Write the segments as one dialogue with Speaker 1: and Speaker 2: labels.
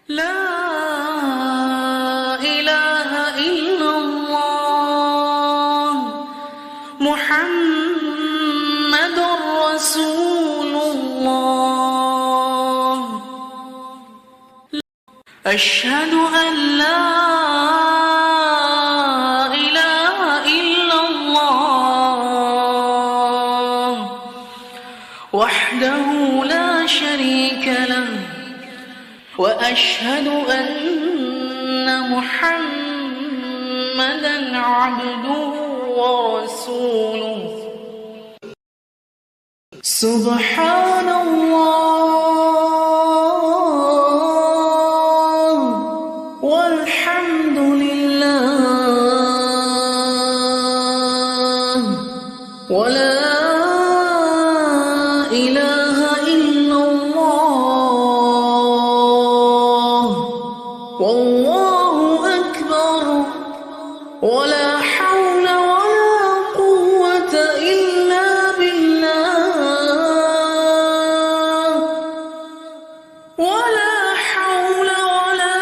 Speaker 1: لا إله إلا الله محمد رسول الله. أشهد أن لا إله إلا الله وحده لا شريك له، وأشهد أن محمدًا عبده ورسوله. سبحان الله والحمد لله ولا إله إلا الله والله أكبر ولا حول ولا قوة إلا بالله ولا حول ولا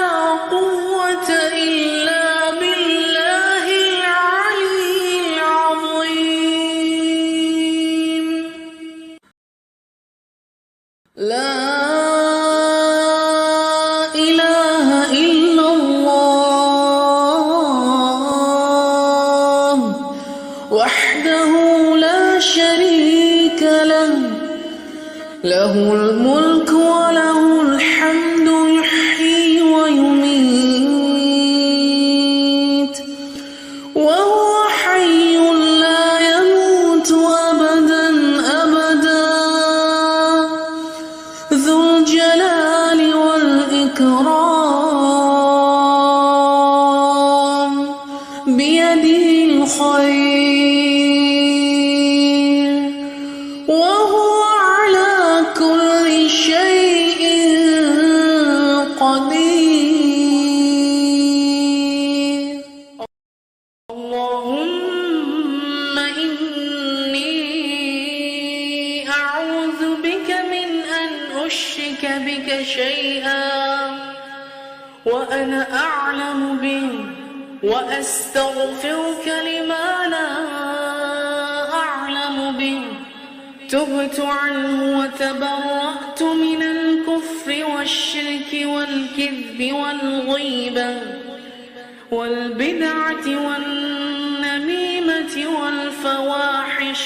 Speaker 1: قوة إلا بالله العلي العظيم. لا إله إلا الله وحده لا شريك له، له الملك وله الحمد يحيي ويميت وهو حي لا يموت أبدا أبدا، ذو الجلال والإكرام بيده الخير وهو على كل شيء قدير. اللهم إني أعوذ بك من أن أشرك بك شيئا وأنا أعلم به، وأستغفرك لما لا أعلم به. تبت عنه وتبرأت من الكفر والشرك والكذب والغيبة والبدعة والنميمة والفواحش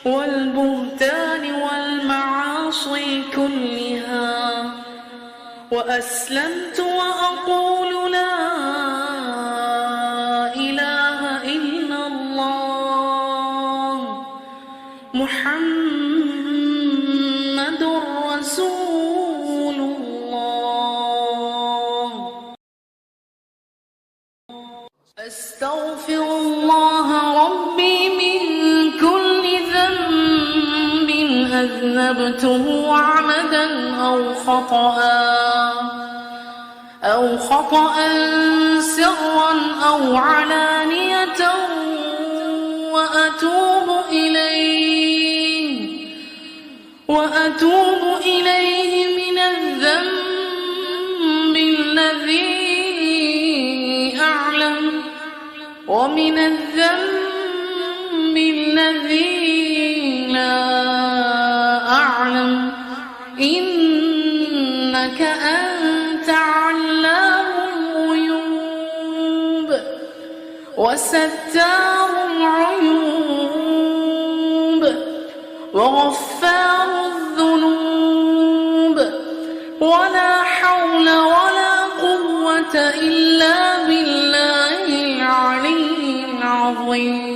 Speaker 1: والبهتان والمعاصي كلها، وأسلمت وأقول لا إله إلا الله محمد رسول الله. أستغفر الله ربي من كل ذنب أذنبته عمدا أو خطأ سرا أو علانية، وأتوب إليه من الذنب الذي أعلم ومن الذنب الذي لا أعلم، إنك أنت علام الغيوب وستار العيوب وغفار الذنوب، ولا حول ولا قوة إلا بالله العلي العظيم.